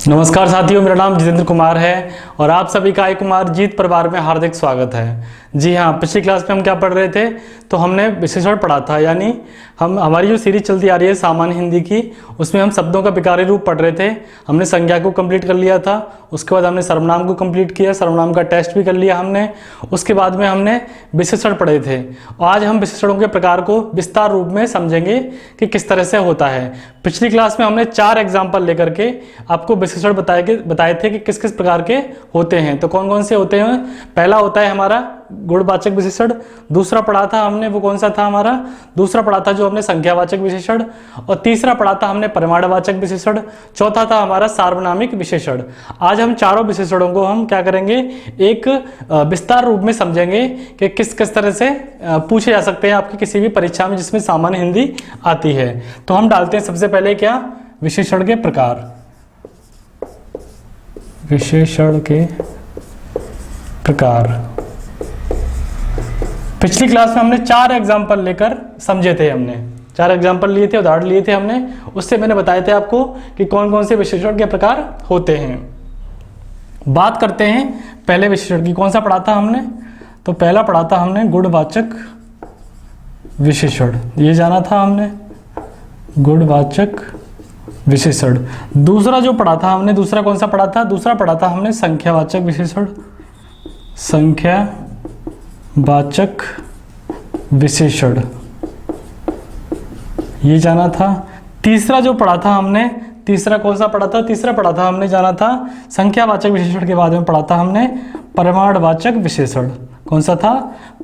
नमस्कार साथियों, मेरा नाम जितेंद्र कुमार है और आप सभी का कुमार जीत परिवार में हार्दिक स्वागत है। जी हाँ, पिछली क्लास में हम क्या पढ़ रहे थे, तो हमने विशेषण पढ़ा था, यानी हमारी जो सीरीज चलती आ रही है सामान्य हिंदी की, उसमें हम शब्दों का विकार्य रूप पढ़ रहे थे। हमने संज्ञा को कंप्लीट कर लिया था, उसके बाद हमने सर्वनाम को कंप्लीट किया, सर्वनाम का टेस्ट भी कर लिया हमने। उसके बाद में हमने विशेषण पढ़े थे और आज हम विशेषणों के प्रकार को विस्तार रूप में समझेंगे कि किस तरह से होता है। पिछली क्लास में हमने 4 एग्जाम्पल लेकर के आपको विशेषण बताए थे कि किस किस प्रकार के होते हैं। तो कौन कौन से होते हैं? पहला होता है हमारा गुणवाचक विशेषण। दूसरा पढ़ा था हमने, वो कौन सा था हमारा? दूसरा पढ़ा था जो हमने संख्यावाचक विशेषण। और तीसरा पढ़ा था हमने परिमाणवाचक विशेषण। चौथा था हमारा सार्वनामिक विशेषण। आज हम चारों विशेषणों को हम क्या करेंगे, एक विस्तार रूप में समझेंगे कि किस किस तरह से पूछे जा सकते हैं आपकी किसी भी परीक्षा में जिसमें सामान्य हिंदी आती है। तो हम डालते हैं सबसे पहले क्या, विशेषण के प्रकार। विशेषण के प्रकार। पिछली क्लास में हमने 4 एग्जाम्पल लेकर समझे थे, हमने 4 एग्जाम्पल लिए थे, उदाहरण लिए थे हमने। उससे मैंने बताए थे आपको कि कौन कौन से विशेषण के प्रकार होते हैं। बात करते हैं पहले विशेषण की। कौन सा पढ़ा था हमने? तो पहला पढ़ा था हमने गुणवाचक विशेषण, ये जाना था हमने, गुणवाचक विशेषण। दूसरा जो पढ़ा था हमने, दूसरा कौन सा पढ़ा था? दूसरा पढ़ा था हमने संख्यावाचक विशेषण, संख्यावाचक विशेषण, ये जाना था। तीसरा जो पढ़ा था हमने, तीसरा कौन सा पढ़ा था? तीसरा पढ़ा था हमने, जाना था संख्यावाचक विशेषण के बाद में पढ़ा था हमने परिमाणवाचक विशेषण। कौन सा था?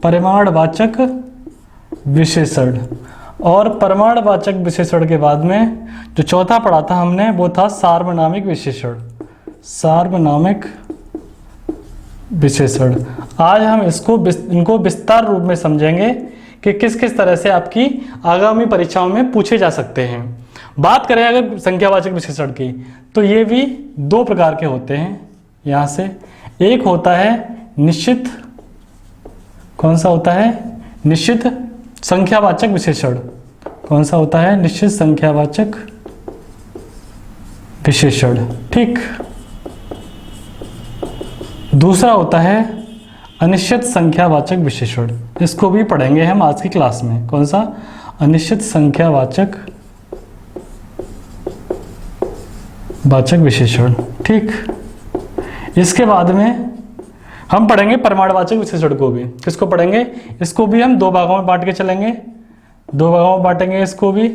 परिमाणवाचक विशेषण। और परिमाणवाचक विशेषण के बाद में जो चौथा पढ़ा था हमने, वो था सार्वनामिक विशेषण, सार्वनामिक विशेषण। आज हम इनको विस्तार रूप में समझेंगे कि किस किस तरह से आपकी आगामी परीक्षाओं में पूछे जा सकते हैं। बात करें अगर संख्यावाचक विशेषण की, तो ये भी 2 प्रकार के होते हैं। यहाँ से एक होता है निश्चित, कौन सा होता है? निश्चित संख्यावाचक विशेषण। कौन सा होता है? निश्चित संख्यावाचक विशेषण, ठीक। दूसरा होता है अनिश्चित संख्यावाचक विशेषण। इसको भी पढ़ेंगे हम आज की क्लास में। कौन सा? अनिश्चित संख्यावाचक विशेषण, ठीक। इसके बाद में हम पढ़ेंगे परिमाणवाचक विशेषण को भी। किसको पढ़ेंगे? इसको भी हम 2 भागों में बांट के चलेंगे, 2 भागों में बांटेंगे इसको भी।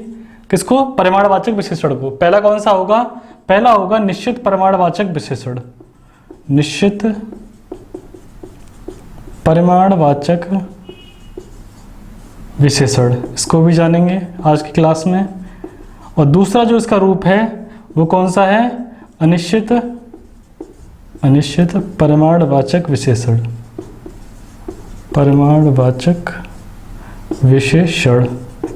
किसको? परिमाणवाचक विशेषण को। पहला कौन सा होगा? पहला होगा निश्चित परिमाणवाचक विशेषण, निश्चित परिमाणवाचक विशेषण, इसको भी जानेंगे आज की क्लास में। और दूसरा जो इसका रूप है वो कौन सा है? अनिश्चित परिमाणवाचक विशेषण, परिमाणवाचक विशेषण।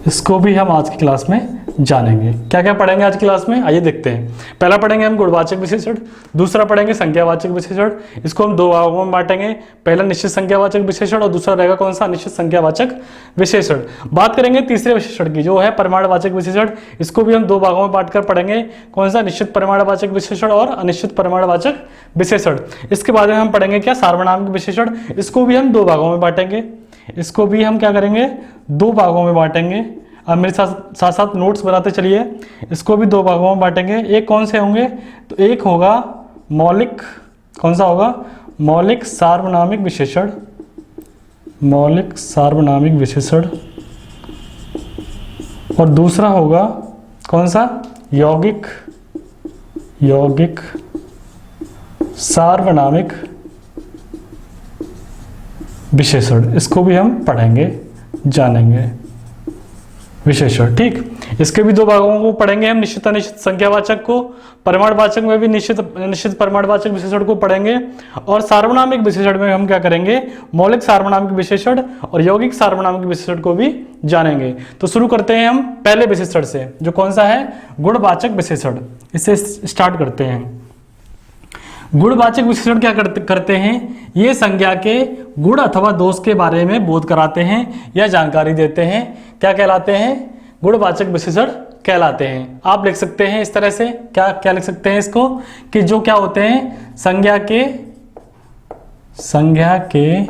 इसको भी हम आज की क्लास में जानेंगे। क्या क्या पढ़ेंगे आज की क्लास में, आइए देखते हैं। पहला पढ़ेंगे हम गुणवाचक विशेषण, दूसरा पढ़ेंगे संख्यावाचक विशेषण। इसको हम 2 भागों में बांटेंगे, पहला निश्चित संख्यावाचक विशेषण और दूसरा रहेगा कौन सा? अनिश्चित संख्यावाचक विशेषण। बात करेंगे तीसरे विशेषण की, जो है परिमाणवाचक विशेषण। इसको भी हम 2 भागों में बांटकर पढ़ेंगे। कौन सा? निश्चित परिमाणवाचक विशेषण और अनिश्चित परिमाणवाचक विशेषण। इसके बाद में हम पढ़ेंगे क्या? सार्वनामिक विशेषण। इसको भी हम 2 भागों में बांटेंगे। इसको भी हम क्या करेंगे? 2 भागों में बांटेंगे। अब मेरे साथ साथ नोट्स बनाते चलिए। इसको भी 2 भागों में बांटेंगे। एक कौन से होंगे? तो एक होगा मौलिक, कौन सा होगा? मौलिक सार्वनामिक विशेषण, मौलिक सार्वनामिक विशेषण। और दूसरा होगा कौन सा? यौगिक सार्वनामिक विशेषण। इसको भी हम पढ़ेंगे, जानेंगे विशेषण, ठीक। इसके भी 2 भागों को पढ़ेंगे हम, निश्चित अनिश्चित संख्यावाचक को। परिमाणवाचक में भी निश्चित परिमाणवाचक विशेषण को पढ़ेंगे। और सार्वनामिक विशेषण में हम क्या करेंगे? मौलिक सार्वनामिक विशेषण और यौगिक सार्वनामिक विशेषण को भी जानेंगे। तो शुरू करते हैं हम पहले विशेषण से, जो कौन सा है? गुणवाचक विशेषण। इससे स्टार्ट करते हैं। गुणवाचक विशेषण क्या करते हैं? ये संज्ञा के गुण अथवा दोष के बारे में बोध कराते हैं या जानकारी देते हैं। क्या कहलाते हैं? गुणवाचक विशेषण कहलाते हैं। आप लिख सकते हैं इस तरह से, क्या क्या लिख सकते हैं इसको, कि जो क्या होते हैं, संज्ञा के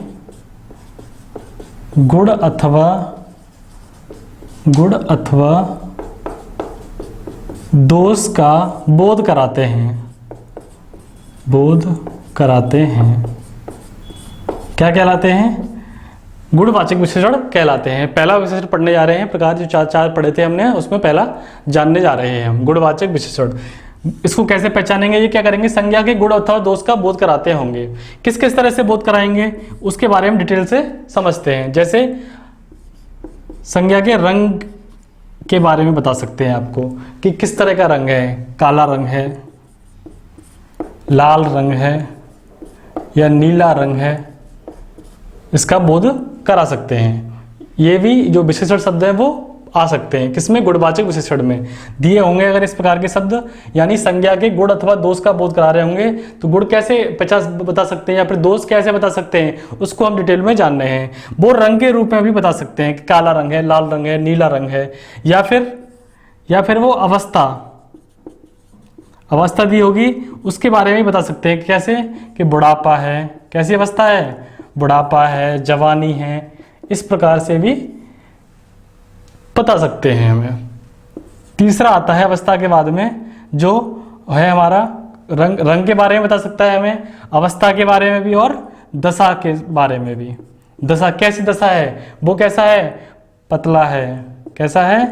गुण अथवा दोष का बोध कराते हैं। क्या कहलाते हैं? गुणवाचक विशेषण कहलाते हैं। पहला विशेषण पढ़ने जा रहे हैं, प्रकार जो चार पढ़े थे हमने, उसमें पहला जानने जा रहे हैं हम गुणवाचक विशेषण। इसको कैसे पहचानेंगे? ये क्या करेंगे, संज्ञा के गुण अथवा दोष का बोध कराते होंगे। किस किस तरह से बोध कराएंगे उसके बारे में डिटेल से समझते हैं। जैसे संज्ञा के रंग के बारे में बता सकते हैं आपको कि किस तरह का रंग है, काला रंग है, लाल रंग है या नीला रंग है, इसका बोध करा सकते हैं। ये भी जो विशेषण शब्द है वो आ सकते हैं किसमें, गुणवाचक विशेषण में दिए होंगे अगर इस प्रकार के शब्द, यानी संज्ञा के गुण अथवा दोष का बोध करा रहे होंगे तो गुण कैसे बता सकते हैं या फिर दोष कैसे बता सकते हैं उसको हम डिटेल में जान रहे हैं। वो रंग के रूप में भी बता सकते हैं कि काला रंग है, लाल रंग है, नीला रंग है, या फिर वो अवस्था दी होगी उसके बारे में बता सकते हैं। कैसे कि बुढ़ापा है, कैसी अवस्था है, बुढ़ापा है, जवानी है, इस प्रकार से भी बता सकते हैं हमें। तीसरा आता है अवस्था के बाद में, जो है हमारा रंग के बारे में बता सकता है हमें, अवस्था के बारे में भी और दशा के बारे में भी। दशा कैसी दशा है, वो कैसा है, पतला है, कैसा है,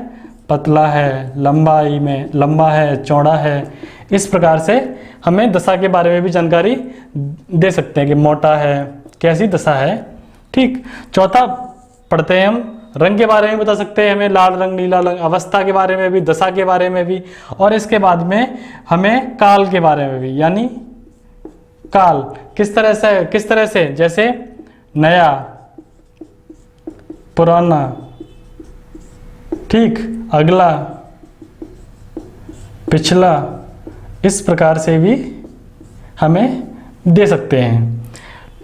पतला है, लंबाई में लंबा है, चौड़ा है, इस प्रकार से हमें दशा के बारे में भी जानकारी दे सकते हैं कि मोटा है, कैसी दशा है। ठीक, चौथा पढ़ते हैं हम, रंग के बारे में बता सकते हैं हमें, लाल रंग, नीला रंग, अवस्था के बारे में भी, दशा के बारे में भी, और इसके बाद में हमें काल के बारे में भी, यानी काल किस तरह से, जैसे नया, पुराना, ठीक, अगला, पिछला, इस प्रकार से भी हमें दे सकते हैं।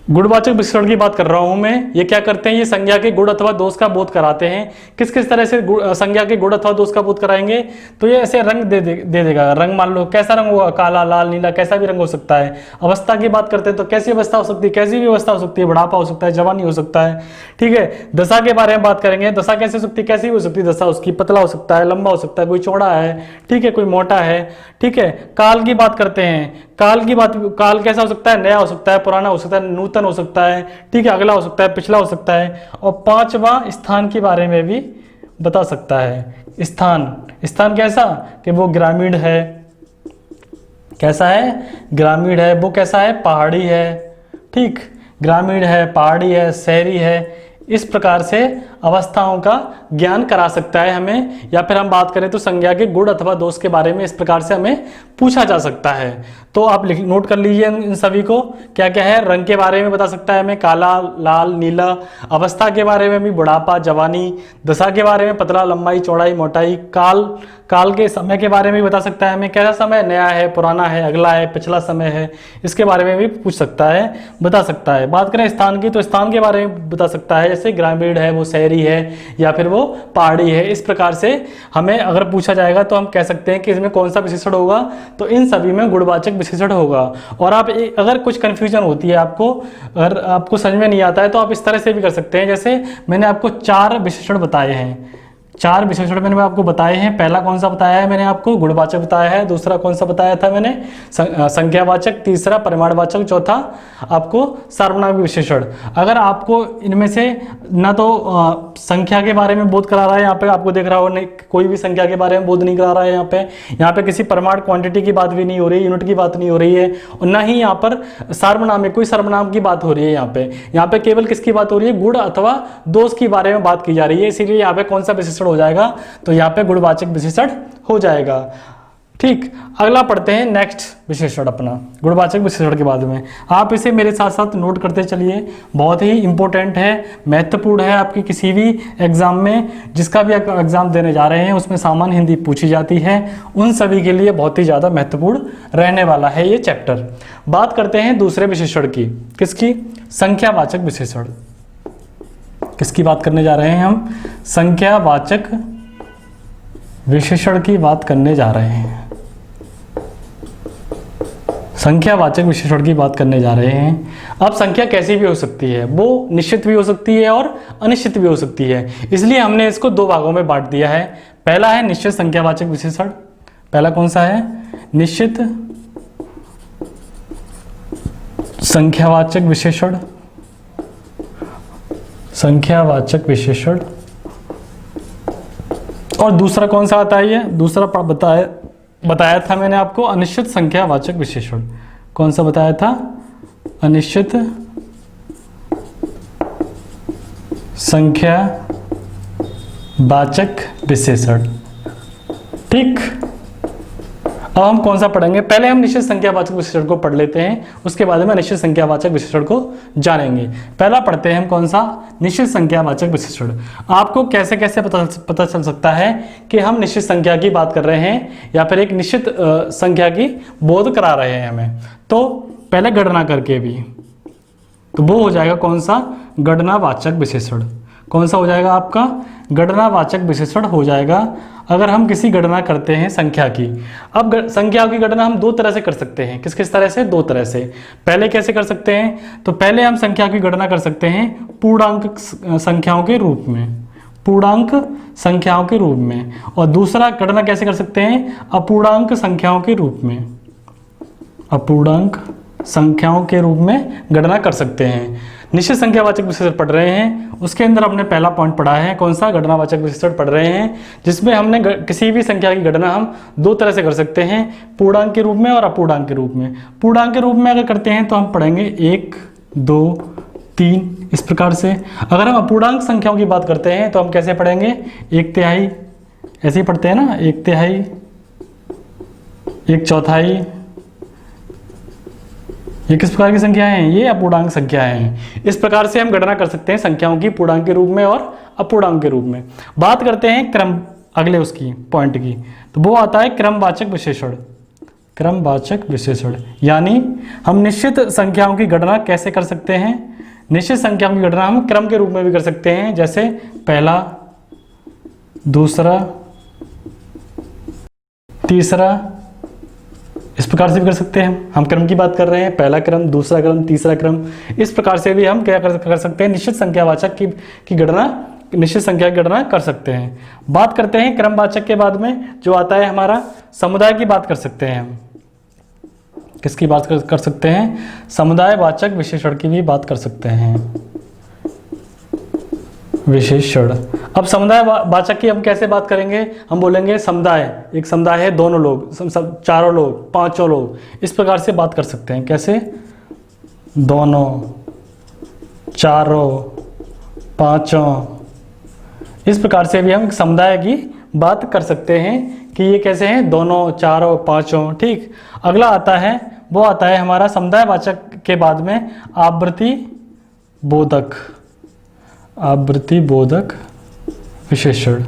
गुणवाचक विशेषण की बात कर रहा हूं मैं। ये क्या करते हैं, ये संज्ञा के गुण अथवा दोष का बोध कराते हैं। किस किस तरह से संज्ञा के गुण अथवा दोष का बोध कराएंगे, तो ये ऐसे रंग दे देगा। रंग मान लो कैसा रंग होगा, काला, लाल, नीला, कैसा भी रंग हो सकता है। अवस्था की बात करते हैं तो कैसी अवस्था हो सकती है, कैसी भी अवस्था हो सकती है, बुढ़ापा हो सकता है, जवानी हो सकता है। ठीक है, दशा के बारे में बात करेंगे, दशा कैसे हो सकती है, कैसी भी हो सकती है दशा उसकी, पतला हो सकता है, लंबा हो सकता है, कोई चौड़ा है, ठीक है, कोई मोटा है। ठीक है, काल की बात करते हैं, काल कैसा हो सकता है, नया हो सकता है, पुराना हो सकता है, नूतन हो सकता है, ठीक है, अगला हो सकता है, पिछला हो सकता है। और पांचवा स्थान के बारे में भी बता सकता है। स्थान कैसा, कि वो ग्रामीण है, कैसा है, ग्रामीण है, वो कैसा है, पहाड़ी है, ठीक, ग्रामीण है, पहाड़ी है, शहरी है, इस प्रकार से अवस्थाओं का ज्ञान करा सकता है हमें। या फिर हम बात करें तो संज्ञा के गुण अथवा दोष के बारे में इस प्रकार से हमें पूछा जा सकता है। तो आप नोट कर लीजिए इन सभी को, क्या क्या है, रंग के बारे में बता सकता है हमें, काला, लाल, नीला, अवस्था के बारे में भी, बुढ़ापा, जवानी, दशा के बारे में, पतला, लंबाई, चौड़ाई, मोटाई, काल के समय के बारे में भी बता सकता है हमें, कैसा समय, नया है, पुराना है, अगला है, पिछला समय है, इसके बारे में भी पूछ सकता है, बता सकता है। बात करें स्थान की तो स्थान के बारे में बता सकता है, जैसे ग्रामीण है, वो शहरी है, या फिर वो पहाड़ी है। इस प्रकार से हमें अगर पूछा जाएगा तो हम कह सकते हैं कि इसमें कौन सा विशेषण होगा, तो इन सभी में गुणवाचक विशेषण होगा। और आप अगर कुछ कंफ्यूजन होती है आपको, अगर आपको समझ में नहीं आता है तो आप इस तरह से भी कर सकते हैं। जैसे मैंने आपको 4 विशेषण बताए हैं, 4 विशेषण मैंने आपको बताए हैं। पहला कौन सा बताया है मैंने आपको, गुणवाचक बताया है। दूसरा कौन सा बताया था मैंने, संख्यावाचक। तीसरा परिमाणवाचक। चौथा आपको सार्वनामिक विशेषण। अगर आपको इनमें से ना तो संख्या के बारे में बोध करा रहा है, यहाँ पे आपको देख रहा हो नहीं, कोई भी संख्या के बारे में बोध नहीं करा रहा है, यहाँ पे किसी परिमाण क्वांटिटी की बात भी नहीं हो रही, यूनिट की बात नहीं हो रही है, और ना ही यहाँ पर सार्वनामिक कोई सर्वनाम की बात हो रही है। यहाँ पे केवल किसकी बात हो रही है, गुण अथवा दोष के बारे में बात की जा रही है। इसीलिए यहाँ पे कौन सा विशेषण हो जाएगा, तो यहाँ पे गुणवाचक विशेषण हो जाएगा। ठीक, अगला पढ़ते हैं नेक्स्ट विशेषण अपना, गुणवाचक विशेषण के बाद में। आप इसे मेरे साथ साथ नोट करते चलिए, बहुत ही इंपॉर्टेंट है, महत्वपूर्ण है। आपकी किसी भी एग्जाम में, जिसका भी एग्जाम देने जा रहे हैं, उसमें सामान्य हिंदी पूछी जाती है, उन सभी के लिए बहुत ही ज़्यादा महत्वपूर्ण रहने वाला है ये चैप्टर। बात करते हैं दूसरे विशेषण की, किसकी, संख्यावाचक विशेषण। किसकी बात करने जा रहे हैं हम, संख्यावाचक विशेषण की बात करने जा रहे हैं। संख्यावाचक विशेषण की बात करने जा रहे हैं। अब संख्या कैसी भी हो सकती है, वो निश्चित भी हो सकती है और अनिश्चित भी हो सकती है, इसलिए हमने इसको दो भागों में बांट दिया है। पहला है निश्चित संख्यावाचक विशेषण। पहला कौन सा है? निश्चित संख्यावाचक विशेषण। संख्यावाचक विशेषण। और दूसरा कौन सा आता है? ये दूसरा बताया था मैंने आपको, अनिश्चित संख्यावाचक विशेषण। कौन सा बताया था? अनिश्चित संख्यावाचक विशेषण। ठीक, अब हम कौन सा पढ़ेंगे? पहले हम निश्चित संख्यावाचक विशेषण को पढ़ लेते हैं, उसके बाद में अनिश्चित संख्यावाचक विशेषण को जानेंगे। पहला पढ़ते हैं हम कौन सा? निश्चित संख्यावाचक विशेषण। आपको कैसे कैसे पता चल सकता है कि हम निश्चित संख्या की बात कर रहे हैं या फिर एक निश्चित संख्या की बोध करा रहे हैं हमें? तो पहले गणना करके भी, तो वो हो जाएगा कौन सा? गणनावाचक विशेषण। कौन सा हो जाएगा आपका? गणनावाचक विशेषण हो जाएगा। अगर हम किसी गणना करते हैं संख्या की, अब संख्या की गणना हम दो तरह से कर सकते हैं। किस किस तरह से? दो तरह से। पहले कैसे कर सकते हैं? तो पहले हम संख्या की गणना कर सकते हैं पूर्णांक संख्याओं के रूप में, पूर्णांक संख्याओं के रूप में। और दूसरा गणना कैसे कर सकते हैं? अपूर्णांक संख्याओं के रूप में, अपूर्णांक संख्याओं के रूप में गणना कर सकते हैं। निश्चित संख्यावाचक विशेषण पढ़ रहे हैं, उसके अंदर हमने पहला पॉइंट पढ़ा है। कौन सा? गणनावाचक विशेषण पढ़ रहे हैं, जिसमें हमने किसी भी संख्या की गणना हम दो तरह से कर सकते हैं, पूर्णांक के रूप में और अपूर्णांक के रूप में। पूर्णांक के रूप में अगर करते हैं तो हम पढ़ेंगे 1, 2, 3 इस प्रकार से। अगर हम अपूर्णांक संख्याओं की बात करते हैं तो हम कैसे पढ़ेंगे? 1/3, ऐसे ही पढ़ते हैं ना, 1/3, 1/4। ये किस प्रकार की संख्याएं हैं? ये अपूर्णांक संख्याएं हैं। इस प्रकार से हम गणना कर सकते हैं संख्याओं की पूर्णांक के रूप में और अपूर्णांक के रूप में। बात करते हैं क्रम, अगले उसकी पॉइंट की, तो वो आता है क्रमवाचक विशेषण। क्रमवाचक विशेषण यानी हम निश्चित संख्याओं की गणना कैसे कर सकते हैं? निश्चित संख्याओं की गणना हम क्रम के रूप में भी कर सकते हैं, जैसे पहला, दूसरा, तीसरा, इस प्रकार से भी कर सकते हैं। हम क्रम की बात कर रहे हैं, पहला क्रम, दूसरा क्रम, तीसरा क्रम। इस प्रकार से भी हम क्या कर सकते हैं? निश्चित संख्यावाचक की गणना, निश्चित संख्या की गणना कर सकते हैं। बात करते हैं क्रमवाचक के बाद में जो आता है हमारा समुदाय की बात कर सकते हैं हम। किसकी बात कर सकते हैं? समुदायवाचक विशेषण की भी बात कर सकते हैं। विशेषण। अब समुदाय वाचक की हम कैसे बात करेंगे? हम बोलेंगे समुदाय, एक समुदाय है, दोनों लोग, चारों लोग, पांचों लोग, इस प्रकार से बात कर सकते हैं। कैसे? दोनों, चारों, पांचों, इस प्रकार से भी हम एक समुदाय की बात कर सकते हैं कि ये कैसे हैं? दोनों, चारों, पांचों। ठीक, अगला आता है, वो आता है हमारा समुदायवाचक के बाद में आवृत्ति बोधक। आवृत्ति बोधक विशेषण।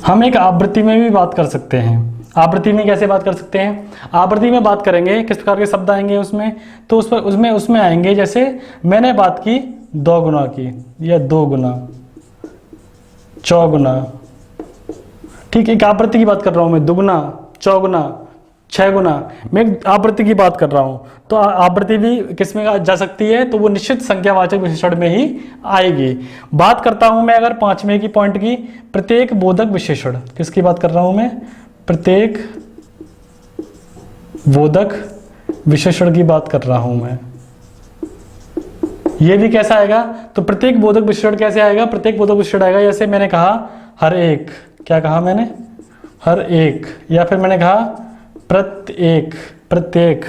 हम एक आवृत्ति में भी बात कर सकते हैं। आवृत्ति में कैसे बात कर सकते हैं? आवृत्ति में बात करेंगे, किस प्रकार के शब्द आएंगे उसमें? तो उसमें आएंगे, जैसे मैंने बात की 2 गुना की, या 2 गुना, 4 गुना। ठीक, एक आवृत्ति की बात कर रहा हूं मैं, 2 गुना, 4 गुना, 6 गुना, मैं आवृत्ति की बात कर रहा हूं। तो आवृत्ति भी किसमें जा सकती है? तो वो निश्चित संख्यावाचक विशेषण में ही आएगी। बात करता हूं मैं अगर 5वें की पॉइंट की, प्रत्येक बोधक विशेषण। किसकी बात कर रहा हूं मैं? प्रत्येक बोधक विशेषण की बात कर रहा हूं मैं। ये भी कैसा आएगा? तो प्रत्येक बोधक विशेषण कैसे आएगा? प्रत्येक बोधक विशेषण आएगा, जैसे मैंने कहा हर एक, क्या कहा मैंने? हर एक, या फिर मैंने कहा प्रत्येक, प्रत्येक।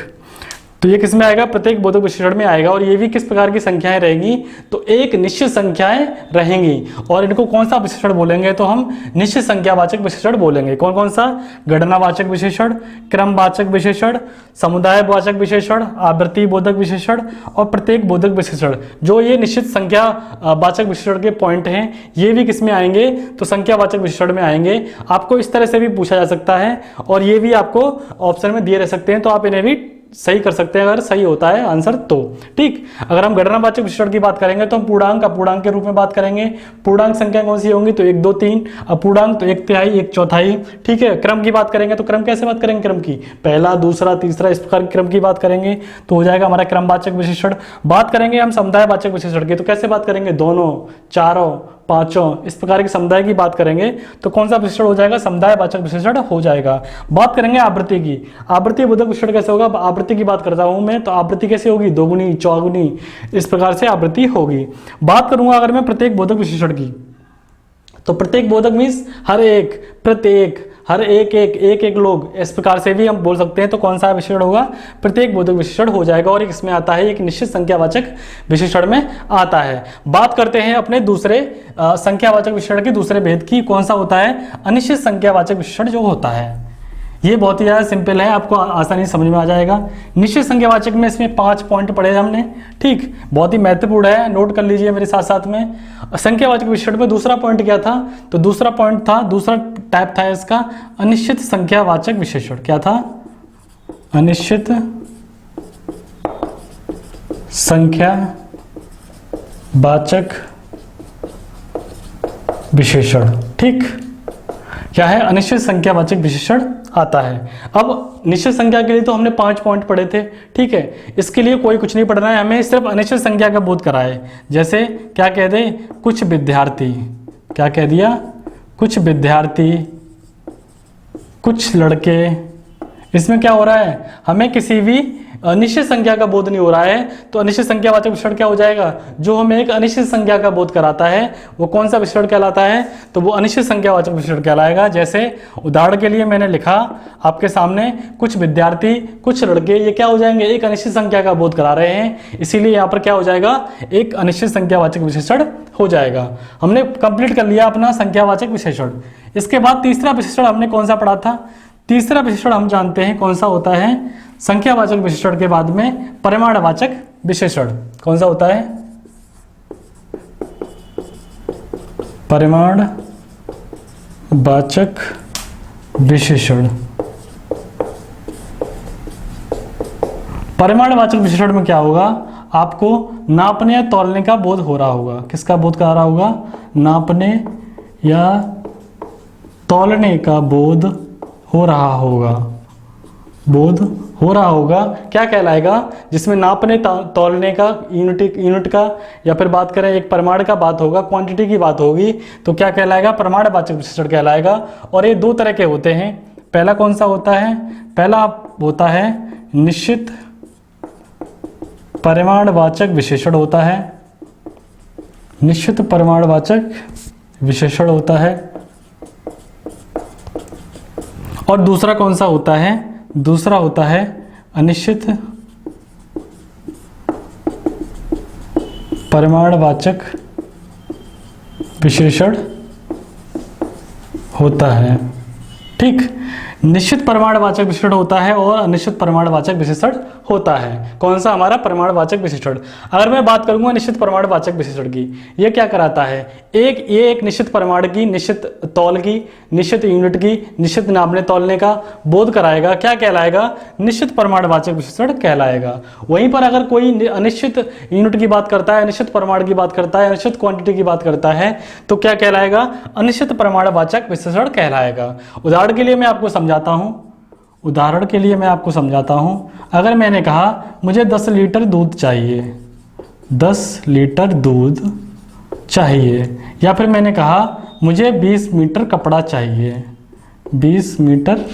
तो ये किस में आएगा? प्रत्येक बोधक विशेषण में आएगा। और ये भी किस प्रकार की संख्याएं रहेंगी? तो एक निश्चित संख्याएं रहेंगी। और इनको कौन सा विशेषण बोलेंगे? तो हम निश्चित संख्यावाचक विशेषण बोलेंगे। कौन कौन सा? गणनावाचक विशेषण, क्रमवाचक विशेषण, समुदायवाचक विशेषण, आवृत्ति बोधक विशेषण और प्रत्येक बोधक विशेषण। जो ये निश्चित संख्यावाचक विशेषण के पॉइंट हैं, ये भी किस में आएंगे? तो संख्यावाचक विशेषण में आएंगे। आपको इस तरह से भी पूछा जा सकता है और ये भी आपको ऑप्शन में दिए रह सकते हैं, तो आप इन्हें भी सही कर सकते हैं अगर सही होता है आंसर तो। ठीक, अगर हम गणनावाचक विशेषण की बात करेंगे तो हम पूर्णांक अपूर्णांक के रूप में बात करेंगे। पूर्णांक संख्या कौन सी होंगी, तो 1 2 3, अपूर्णांक तो 1/3 1/4। ठीक है, क्रम की बात करेंगे तो क्रम कैसे बात करेंगे, क्रम की पहला दूसरा तीसरा इस प्रकार के क्रम की बात करेंगे तो हो जाएगा हमारा क्रमवाचक विशेषण। बात करेंगे हम समुदायवाचक विशेषण की तो कैसे बात करेंगे, दोनों, चारों, पांचों, इस प्रकार के समुदाय की बात करेंगे तो कौन सा विशेषण हो जाएगा, समुदायवाचक विशेषण हो जाएगा। बात करेंगे आवृत्ति की, आवृत्ति बोधक विशेषण कैसे होगा, आवृत्ति की बात करता हूं मैं तो आवृत्ति कैसे होगी, दोगुनी चौगुनी इस प्रकार से आवृत्ति होगी। बात करूंगा अगर मैं प्रत्येक बोधक विशेषण की तो प्रत्येक बोधक मीन्स हर एक, प्रत्येक, हर एक लोग, इस प्रकार से भी हम बोल सकते हैं। तो कौन सा विशेषण होगा, प्रत्येक बोधक विशेषण हो जाएगा और इसमें आता है एक निश्चित संख्यावाचक विशेषण में आता है। बात करते हैं अपने दूसरे संख्यावाचक विशेषण के दूसरे भेद की, कौन सा होता है, अनिश्चित संख्यावाचक विशेषण जो होता है। ये बहुत ही ज़्यादा सिंपल है, आपको आसानी से समझ में आ जाएगा। निश्चित संख्यावाचक में इसमें 5 पॉइंट पढ़े हमने। ठीक, बहुत ही महत्वपूर्ण है, नोट कर लीजिए मेरे साथ साथ में। संख्यावाचक विशेषण में दूसरा पॉइंट क्या था, तो दूसरा पॉइंट था, दूसरा टाइप था इसका अनिश्चित संख्यावाचक विशेषण। क्या था, अनिश्चित संख्यावाचक विशेषण। ठीक, क्या है, अनिश्चित संख्यावाचक विशेषण आता है। अब निश्चित संख्या के लिए तो हमने 5 पॉइंट पढ़े थे। ठीक है, इसके लिए कोई कुछ नहीं पढ़ना है, हमें सिर्फ अनिश्चित संख्या का बोध करा है। जैसे क्या कह दे, कुछ विद्यार्थी, क्या कह दिया, कुछ विद्यार्थी, कुछ लड़के। इसमें क्या हो रहा है, हमें किसी भी अनिश्चित संख्या का बोध नहीं हो रहा है। तो अनिश्चित संख्यावाचक विशेषण क्या हो जाएगा, जो हमें एक अनिश्चित संख्या का बोध कराता है वो कौन सा विशेषण कहलाता है, तो वो अनिश्चित संख्यावाचक विशेषण कहलाएगा। जैसे उदाहरण के लिए मैंने लिखा आपके सामने, कुछ विद्यार्थी, कुछ लड़के, ये क्या हो जाएंगे, एक अनिश्चित संख्या का बोध करा रहे हैं, इसीलिए यहाँ पर क्या हो जाएगा, एक अनिश्चित संख्यावाचक विशेषण हो जाएगा। हमने कंप्लीट कर लिया अपना संख्यावाचक विशेषण। इसके बाद तीसरा विशेषण हमने कौन सा पढ़ा था, तीसरा विशेषण हम जानते हैं कौन सा होता है, संख्यावाचक विशेषण के बाद में परिमाणवाचक विशेषण। कौन सा होता है, परिमाणवाचक विशेषण। परिमाणवाचक विशेषण में क्या होगा, आपको नापने या तौलने का बोध हो रहा होगा। किसका बोध करा रहा होगा, नापने या तौलने का बोध हो रहा होगा, बोध हो रहा होगा। क्या कहलाएगा, जिसमें नापने तौलने का यूनिट का या फिर बात करें एक परिमाण का बात होगा, क्वांटिटी की बात होगी, तो क्या कहलाएगा, परिमाणवाचक विशेषण कहलाएगा। और ये दो तरह के होते हैं। पहला कौन सा होता है, पहला होता है निश्चित परिमाणवाचक विशेषण होता है, निश्चित परिमाणवाचक विशेषण होता है। और दूसरा कौन सा होता है, दूसरा होता है अनिश्चित परिमाणवाचक विशेषण होता है। ठीक, निश्चित परिमाणवाचक विशेषण होता है और अनिश्चित परिमाणवाचक विशेषण होता है। कौन सा, हमारा परिमाणवाचक विशेषण। अगर मैं बात करूंगा निश्चित परिमाणवाचक विशेषण की, ये क्या कराता है, एक निश्चित परिमाण की, निश्चित तौल की, निश्चित यूनिट की, निश्चित नापने तौलने का बोध कराएगा। क्या कहलाएगा, निश्चित परिमाणवाचक विशेषण कहलाएगा। वहीं पर अगर कोई अनिश्चित यूनिट की बात करता है, अनिश्चित परिमाण की बात करता है, अनिश्चित क्वांटिटी की बात करता है, तो क्या कहलाएगा, अनिश्चित परिमाणवाचक विशेषण कहलाएगा। उदाहरण के लिए मैं आपको समझाता हूं, उदाहरण के लिए मैं आपको समझाता हूं। अगर मैंने कहा मुझे 10 लीटर दूध चाहिए, 10 लीटर दूध चाहिए, या फिर मैंने कहा मुझे 20 मीटर कपड़ा चाहिए, 20 मीटर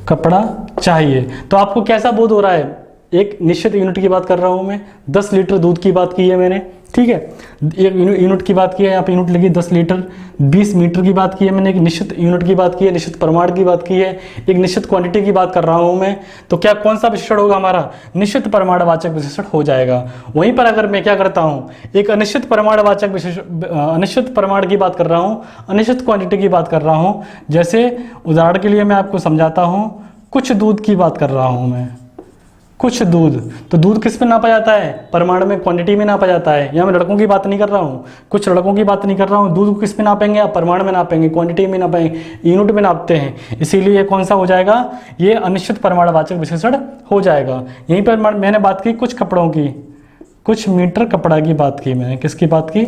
कपड़ा चाहिए, तो आपको कैसा बोध हो रहा है, एक निश्चित यूनिट की बात कर रहा हूं मैं, 10 लीटर दूध की बात की है मैंने। ठीक है, एक यूनिट की बात की है, यहाँ पे यूनिट लगी 10 लीटर, 20 मीटर की बात की है मैंने, एक निश्चित यूनिट की बात की है, निश्चित परिमाण की बात की है, एक निश्चित क्वांटिटी की बात कर रहा हूं मैं। तो क्या कौन सा विशेषण होगा हमारा, निश्चित परिमाणवाचक विशेषण हो जाएगा। वहीं पर अगर मैं क्या करता हूँ, एक अनिश्चित परिमाणवाचक विशेषण, अनिश्चित परिमाण की बात कर रहा हूँ, अनिश्चित क्वांटिटी की बात कर रहा हूँ, जैसे उदाहरण के लिए मैं आपको समझाता हूँ, कुछ दूध की बात कर रहा हूँ मैं, कुछ दूध, तो दूध किस में नापा जाता है? परिमाण में, क्वांटिटी में नापा जाता है। यहाँ मैं लड़कों की बात नहीं कर रहा हूँ, कुछ लड़कों की बात नहीं कर रहा हूँ। दूध को किस में नापेंगे? आप परिमाण में नापेंगे, क्वांटिटी में नापेंगे, यूनिट में नापते हैं। इसीलिए ये कौन सा हो जाएगा? ये अनिश्चित परिमाणवाचक विशेषण हो जाएगा। यहीं पर मैंने बात की कुछ कपड़ों की, कुछ मीटर कपड़ा की बात की मैंने। किसकी बात की?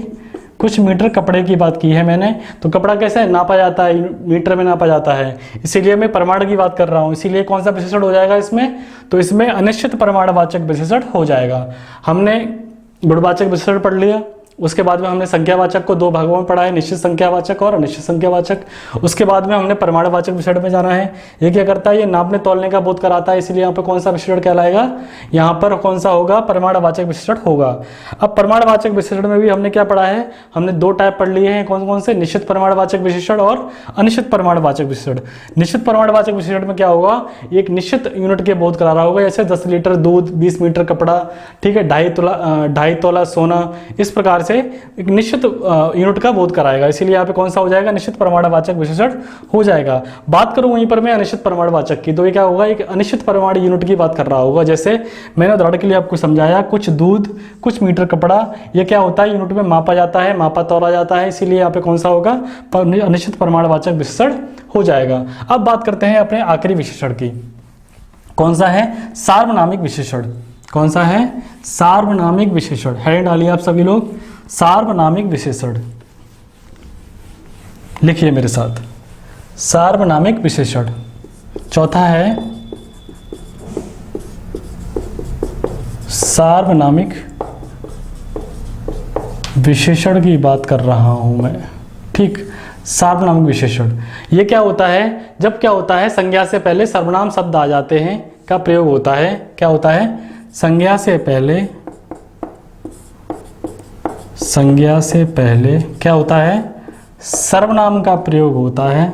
कुछ मीटर कपड़े की बात की है मैंने। तो कपड़ा कैसे नापा जाता है? मीटर में नापा जाता है, इसीलिए मैं परिमाण की बात कर रहा हूँ। इसीलिए कौन सा विशेषण हो जाएगा इसमें? तो इसमें अनिश्चित परिमाणवाचक विशेषण हो जाएगा। हमने गुणवाचक विशेषण पढ़ लिया, उसके बाद में हमने संख्यावाचक को दो भागों में पढ़ा है, निश्चित संख्यावाचक और अनिश्चित संख्यावाचक। उसके बाद में हमने परिमाणवाचक विशेषण में जाना है। ये क्या करता है? ये नापने तौलने का बोध कराता है, इसलिए यहाँ पर कौन सा विशेषण कहलाएगा? यहाँ पर कौन सा होगा? परिमाणवाचक विशेषण होगा। अब परिमाणवाचक विशेषण में भी हमने क्या पढ़ा है? हमने दो टाइप पढ़ लिए हैं। कौन कौन से? निश्चित परिमाणवाचक विशेषण और अनिश्चित परिमाणवाचक विशेषण। निश्चित परिमाणवाचक विशेषण में क्या होगा? एक निश्चित यूनिट के बोध करा रहा होगा, जैसे 10 लीटर दूध, 20 मीटर कपड़ा, ठीक है, 2.5 तोला सोना, इस प्रकार से एक निश्चित यूनिट का बोध कराएगा। इसीलिए यहाँ पे कौन सा हो जाएगा? निश्चित परिमाणवाचक विशेषण हो जाएगा। बात करूं वहीं पर मैं अनिश्चित परिमाणवाचक की, तो ये क्या होगा? एक अनिश्चित परिमाण यूनिट की बात कर रहा होगा। जैसे मैंने उदाहरण के लिए आपको समझाया, कुछ दूध, कुछ मीटर कपड़ा, ये क्या होता है? यूनिट में मापा जाता है, मापा तौला जाता है, इसीलिए यहाँ पे कौन सा होगा? अनिश्चित परिमाणवाचक विशेषण हो जाएगा। अब बात करते हैं अपने आखिरी विशेषण की। कौन सा है? सार्वनामिक विशेषण। कौन सा है? सार्वनामिक विशेषण। हेडिंग डालिए आप सभी लोग, सार्वनामिक विशेषण। लिखिए मेरे साथ, सार्वनामिक विशेषण। चौथा है सार्वनामिक विशेषण की बात कर रहा हूं मैं, ठीक। सार्वनामिक विशेषण ये क्या होता है? जब क्या होता है? संज्ञा से पहले सर्वनाम शब्द आ जाते हैं का प्रयोग होता है। क्या होता है? संज्ञा से पहले क्या होता है? सर्वनाम का प्रयोग होता है।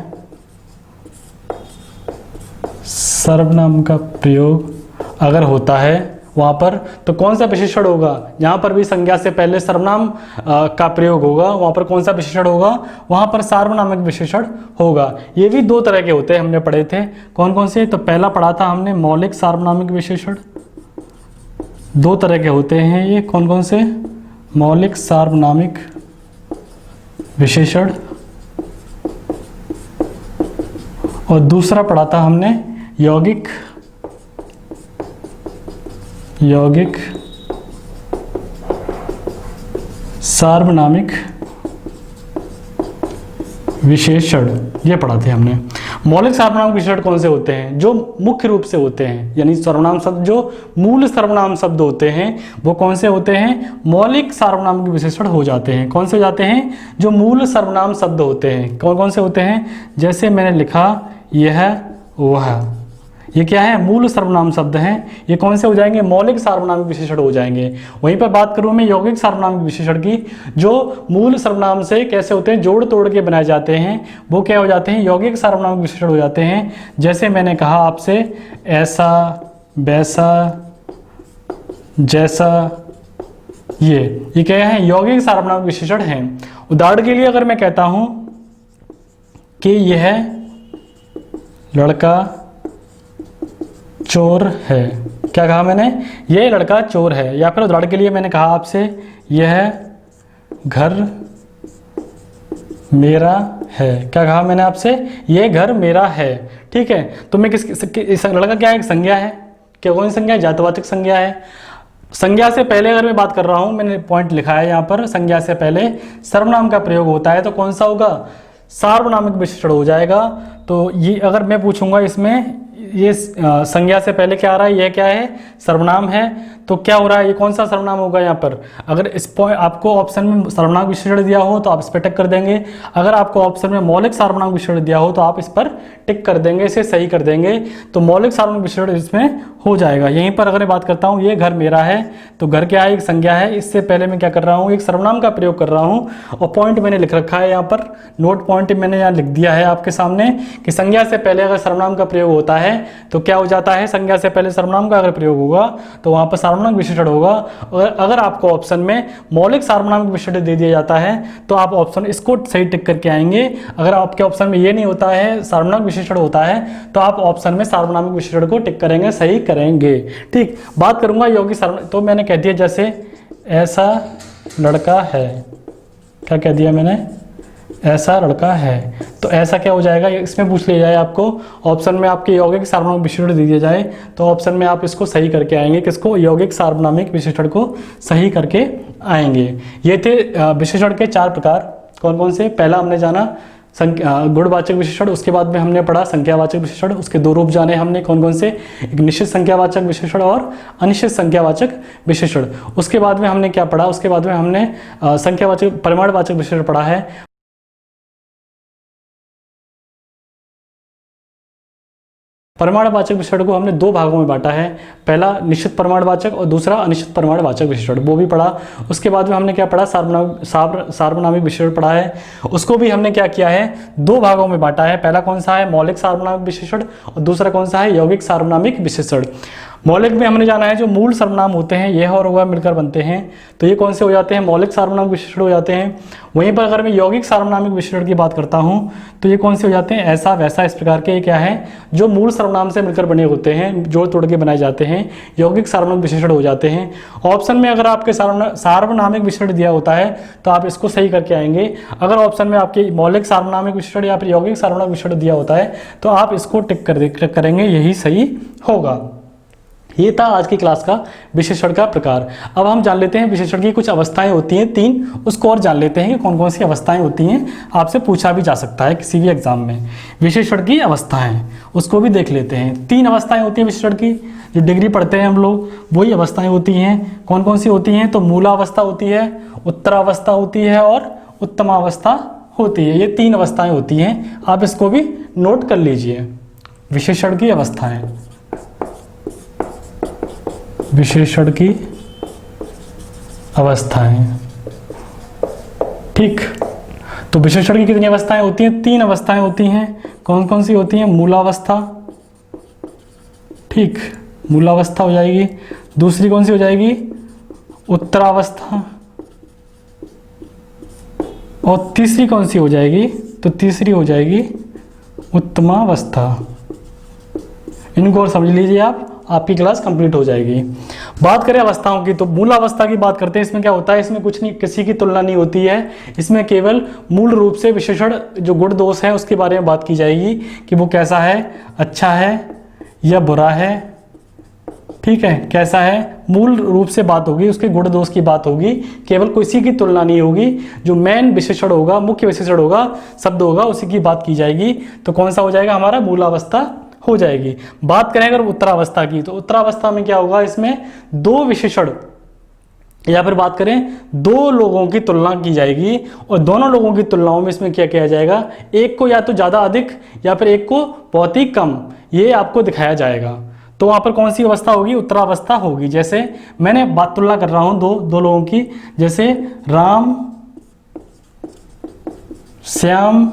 सर्वनाम का प्रयोग अगर होता है वहां पर, तो कौन सा विशेषण होगा? जहां पर भी संज्ञा से पहले सर्वनाम का प्रयोग होगा, वहां पर कौन सा विशेषण होगा? वहां पर सार्वनामिक विशेषण होगा। ये भी दो तरह के होते हैं, हमने पढ़े थे। कौन कौन से? तो पहला पढ़ा था हमने मौलिक सार्वनामिक विशेषण। दो तरह के होते हैं ये। कौन कौन से? मौलिक सार्वनामिक विशेषण, और दूसरा पढ़ा था हमने यौगिक सार्वनामिक विशेषण, ये पढ़ा थे हमने। मौलिक सार्वनामिक विशेषण कौन से होते हैं? जो मुख्य रूप से होते हैं, यानी सर्वनाम शब्द, जो मूल सर्वनाम शब्द होते हैं, वो कौन से होते हैं? मौलिक सार्वनामिक विशेषण हो जाते हैं। कौन से हो जाते हैं? जो मूल सर्वनाम शब्द होते हैं। कौन कौन से होते हैं? जैसे मैंने लिखा यह, वह, ये क्या है? मूल सर्वनाम शब्द हैं। ये कौन से हो जाएंगे? मौलिक सार्वनामिक विशेषण हो जाएंगे। वहीं पर बात करूं मैं यौगिक सार्वनामिक विशेषण की, जो मूल सर्वनाम से कैसे होते हैं? जोड़ तोड़ के बनाए जाते हैं, वो क्या हो जाते हैं? यौगिक सार्वनामिक विशेषण हो जाते हैं। जैसे मैंने कहा आपसे, ऐसा, वैसा, जैसा, ये क्या है? यौगिक सार्वनामिक विशेषण हैं। उदाहरण के लिए अगर मैं कहता हूं कि यह लड़का चोर है, क्या कहा मैंने? यह लड़का चोर है। या फिर उदाहरण के लिए मैंने कहा आपसे, यह घर मेरा है। क्या कहा मैंने आपसे? यह घर मेरा है, ठीक है। तो मैं किस लड़का क्या है? एक संज्ञा है। क्या कौन सी संज्ञा है? जातिवाचक संज्ञा है। संज्ञा से पहले अगर मैं बात कर रहा हूं, मैंने पॉइंट लिखा है यहाँ पर, संज्ञा से पहले सर्वनाम का प्रयोग होता है, तो कौन सा होगा? सार्वनामिक विशेषण हो जाएगा। तो ये अगर मैं पूछूंगा इसमें, ये संज्ञा से पहले क्या आ रहा है? यह क्या है? सर्वनाम है। तो क्या हो रहा है? ये कौन सा सर्वनाम होगा यहाँ पर? अगर इस आपको ऑप्शन में सर्वनाम विशेषण दिया हो तो आप इस पर टिक कर देंगे। अगर आपको ऑप्शन में मौलिक सार्वनाम विशेषण दिया हो तो आप इस पर टिक कर देंगे, इसे सही कर देंगे। तो मौलिक सार्वनाम विशेषण इसमें हो जाएगा। यहीं पर अगर मैं बात करता हूँ, ये घर मेरा है, तो घर क्या है? एक संज्ञा है। इससे पहले मैं क्या कर रहा हूँ? एक सर्वनाम का प्रयोग कर रहा हूँ, और पॉइंट मैंने लिख रखा है यहाँ पर, नोट पॉइंट मैंने यहाँ लिख दिया है आपके सामने कि संज्ञा से पहले अगर सर्वनाम का प्रयोग होता है तो क्या हो जाता है, संज्ञा से पहले सर्वनाम का अगर प्रयोग होगा तो वहां पर सार्वनामिक विशेषण होगा। और अगर आपको ऑप्शन में मौलिक सार्वनामिक विशेषण दे दिया जाता है तो आप ऑप्शन इसको सही टिक करके आएंगे। अगर आपके ऑप्शन में ये नहीं होता है, सार्वनामिक विशेषण होता है, तो आप ऑप्शन में सार्वनामिक विशेषण को टिक करेंगे, सही करेंगे। ठीक, बात करूंगा यौगिक सार्वनामिक। तो मैंने कह दिया जैसे ऐसा लड़का है, क्या कह दिया मैंने, ऐसा लड़का है। तो ऐसा क्या हो जाएगा, इसमें पूछ लिया जाए आपको, ऑप्शन में आपके यौगिक सार्वनामिक विशेषण दे दिया जाए तो ऑप्शन में आप इसको सही करके आएंगे। किसको, यौगिक सार्वनामिक विशेषण को सही करके आएंगे। ये थे विशेषण के 4 प्रकार। कौन कौन से, पहला हमने जाना गुणवाचक विशेषण, उसके बाद में हमने पढ़ा संख्यावाचक विशेषण। उसके 2 रूप जाने हमने, कौन कौन से, एक निश्चित संख्यावाचक विशेषण और अनिश्चित संख्यावाचक विशेषण। उसके बाद में हमने क्या पढ़ा, उसके बाद में हमने संख्यावाचक परिमाणवाचक विशेषण पढ़ा है। परिमाणवाचक विशेषण को हमने 2 भागों में बांटा है, पहला निश्चित परिमाणवाचक और दूसरा अनिश्चित परिमाणवाचक विशेषण, वो भी पढ़ा। उसके बाद में हमने क्या पढ़ा, सार्वनामिक विशेषण पढ़ा है। उसको भी हमने क्या किया है, 2 भागों में बांटा है। पहला कौन सा है, मौलिक सार्वनामिक विशेषण, और दूसरा कौन सा है, यौगिक सार्वनामिक विशेषण। मौलिक में हमने जाना है जो मूल सर्वनाम होते हैं, यह और वह मिलकर बनते हैं, तो ये कौन से हो जाते हैं, मौलिक सार्वनामिक विशेषण हो जाते हैं। वहीं पर अगर मैं यौगिक सार्वनामिक विशेषण की बात करता हूं तो ये कौन से हो जाते हैं, ऐसा वैसा, इस प्रकार के। ये क्या है, जो मूल सर्वनाम से मिलकर बने होते हैं, जोड़ तोड़ के बनाए जाते हैं, यौगिक सार्वनामिक विशेषण हो जाते हैं। ऑप्शन में अगर आपके सार्वनामिक विशेषण दिया होता है तो आप इसको सही करके आएंगे। अगर ऑप्शन में आपके मौलिक सार्वनामिक विशेषण या फिर यौगिक सार्वनामिक विशेषण दिया होता है तो आप इसको टिक करेंगे, यही सही होगा। ये था आज की क्लास का विशेषण का प्रकार। अब हम जान लेते हैं विशेषण की कुछ अवस्थाएं होती हैं 3, उसको और जान लेते हैं कि कौन कौन सी अवस्थाएं होती हैं, आपसे पूछा भी जा सकता है किसी भी एग्जाम में। विशेषण की अवस्थाएं, उसको भी देख लेते हैं। 3 अवस्थाएं होती हैं विशेषण की, जो डिग्री पढ़ते हैं हम लोग, वही अवस्थाएं होती हैं। कौन कौन सी होती हैं, तो मूलावस्था होती है, उत्तरावस्था होती है और उत्तमावस्था होती है। ये 3 अवस्थाएं होती हैं, आप इसको भी नोट कर लीजिए। विशेषण की अवस्थाएं, विशेषण की अवस्थाएं, ठीक। तो विशेषण की कितनी अवस्थाएं होती हैं, 3 अवस्थाएं होती हैं। कौन कौन सी होती हैं, मूलावस्था, ठीक, मूलावस्था हो जाएगी। दूसरी कौन सी हो जाएगी, उत्तरावस्था, और तीसरी कौन सी हो जाएगी, तो तीसरी हो जाएगी उत्तमावस्था। इनको और समझ लीजिए आप, आपकी क्लास कंप्लीट हो जाएगी। बात करें अवस्थाओं की तो मूलावस्था की बात करते हैं। इसमें क्या होता है, इसमें कुछ नहीं, किसी की तुलना नहीं होती है। इसमें केवल मूल रूप से विशेषण जो गुण दोष है उसके बारे में बात की जाएगी कि वो कैसा है, अच्छा है या बुरा है, ठीक है, कैसा है, मूल रूप से बात होगी, उसके गुण दोष की बात होगी, केवल किसी की तुलना नहीं होगी। जो मेन विशेषण होगा, मुख्य विशेषण होगा, शब्द होगा, उसी की बात की जाएगी। तो कौन सा हो जाएगा, हमारा मूलावस्था हो जाएगी। बात करें अगर उत्तरावस्था की तो उत्तरावस्था में क्या होगा, इसमें 2 विशेषण या फिर बात करें 2 लोगों की तुलना की जाएगी, और दोनों लोगों की तुलनाओं में इसमें क्या किया जाएगा, एक को या तो ज़्यादा अधिक या फिर एक को बहुत ही कम, ये आपको दिखाया जाएगा। तो वहाँ पर कौन सी अवस्था होगी, उत्तरावस्था होगी। जैसे मैंने बात तुलना कर रहा हूँ दो लोगों की, जैसे राम श्याम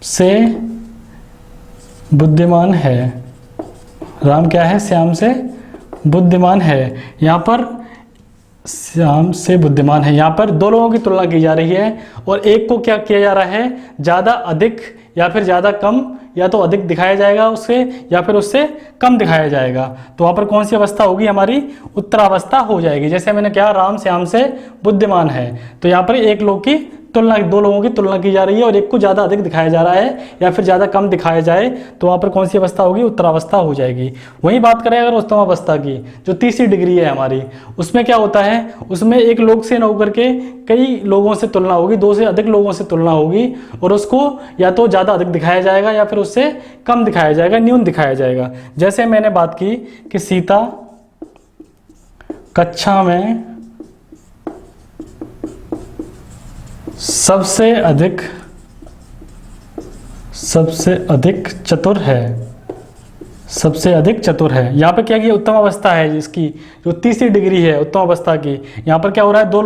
से बुद्धिमान है, राम क्या है, श्याम से बुद्धिमान है। यहाँ पर श्याम से बुद्धिमान है, यहाँ पर 2 लोगों की तुलना की जा रही है, और एक को क्या किया जा रहा है, ज़्यादा अधिक या फिर ज़्यादा कम, या तो अधिक दिखाया जाएगा उससे या फिर उससे कम दिखाया जाएगा। तो वहाँ पर कौन सी अवस्था होगी, हमारी उत्तरावस्था हो जाएगी। जैसे मैंने क्या, राम श्याम से बुद्धिमान है, तो यहाँ पर एक लोग की तुलना, 2 लोगों की तुलना की जा रही है, और एक को ज़्यादा अधिक दिखाया जा रहा है या फिर ज़्यादा कम दिखाया जाए, तो वहाँ पर कौन सी अवस्था होगी, उत्तरावस्था हो जाएगी। वहीं बात करें अगर उत्तमावस्था की, जो तीसरी डिग्री है हमारी, उसमें क्या होता है, उसमें एक लोग से न होकर के कई लोगों से तुलना होगी, 2 से अधिक लोगों से तुलना होगी, और उसको या तो ज़्यादा अधिक दिखाया जाएगा या फिर उससे कम दिखाया जाएगा, न्यून दिखाया जाएगा। जैसे मैंने बात की कि सीता कक्षा में सबसे अधिक चतुर है, सबसे अधिक चतुर है। यहाँ पे क्या किया, उत्तम अवस्था है जिसकी जो तीसरी डिग्री है उत्तम अवस्था की। यहाँ पर क्या हो रहा है, दो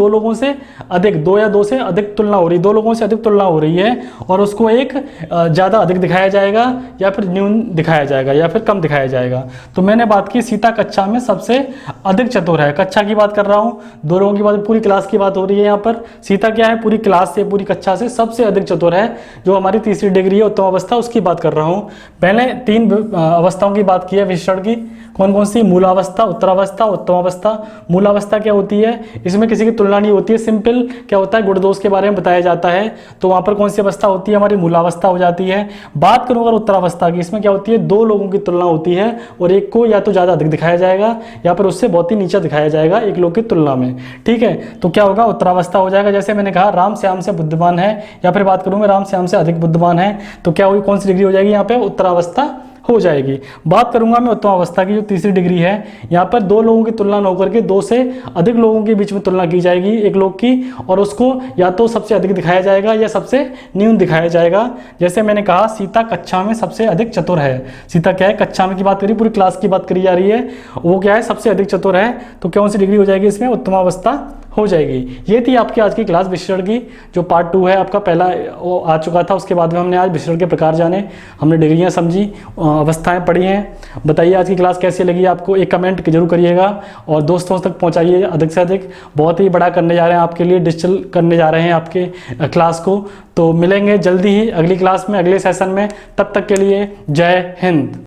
लोगों से अधिक, दो या दो से अधिक तुलना हो रही, दो लोगों से अधिक तुलना हो रही है और उसको एक ज़्यादा अधिक दिखाया जाएगा या फिर न्यून दिखाया जाएगा या फिर कम दिखाया जाएगा। तो मैंने बात की सीता कक्षा में सबसे अधिक चतुर है, कक्षा की बात कर रहा हूँ, दो लोगों की बात, पूरी क्लास की बात हो रही है। यहाँ पर सीता क्या है, पूरी क्लास से पूरी कक्षा से सबसे अधिक चतुर है, जो हमारी तीसरी डिग्री है उत्तम अवस्था, उसकी बात कर रहा हूँ। पहले तीन अवस्थाओं की बात की है विश्लेषण की, कौन कौन सी, मूलावस्था, उत्तरावस्था, उत्तम अवस्था। मूलावस्था क्या होती है, इसमें किसी की तुलना नहीं होती है, सिंपल क्या होता है, गुण दोष के बारे में बताया जाता है, तो वहां पर कौन सी अवस्था होती है, हमारी मूलावस्था हो जाती है। बात करूं अगर उत्तरावस्था की, इसमें क्या होती है, दो लोगों की तुलना होती है और एक को या तो ज्यादा अधिक दिखाया जाएगा या फिर उससे बहुत ही नीचा दिखाया जाएगा एक लोग की तुलना में, ठीक है। तो क्या होगा, उत्तरावस्था हो जाएगा। जैसे मैंने कहा राम श्याम से बुद्धिमान है, या फिर बात करूं मैं राम श्याम से अधिक बुद्धिमान है, तो क्या हुई, कौन सी डिग्री हो जाएगी यहाँ पे, उत्तरावस्था हो जाएगी। बात करूंगा मैं उत्तम अवस्था की, जो तीसरी डिग्री है, यहाँ पर दो लोगों की तुलना न होकर के दो से अधिक लोगों के बीच में तुलना की जाएगी एक लोग की, और उसको या तो सबसे अधिक दिखाया जाएगा या सबसे न्यून दिखाया जाएगा। जैसे मैंने कहा सीता कक्षा में सबसे अधिक चतुर है, सीता क्या है, कक्षा में की बात करी, पूरी क्लास की बात करी जा रही है, वो क्या है, सबसे अधिक चतुर है, तो कौन सी डिग्री हो जाएगी इसमें, उत्तम अवस्था हो जाएगी। ये थी आपकी आज की क्लास विश्लेषण की, जो पार्ट 2 है आपका, पहला वो आ चुका था, उसके बाद में हमने आज विश्लेषण के प्रकार जाने, हमने डिग्रियां समझी, अवस्थाएं पढ़ी हैं। बताइए आज की क्लास कैसी लगी आपको, एक कमेंट जरूर करिएगा और दोस्तों तक पहुंचाइए अधिक से अधिक। बहुत ही बड़ा करने जा रहे हैं आपके लिए, डिजिटल करने जा रहे हैं आपके क्लास को। तो मिलेंगे जल्दी ही अगली क्लास में, अगले सेशन में, तब तक के लिए जय हिंद।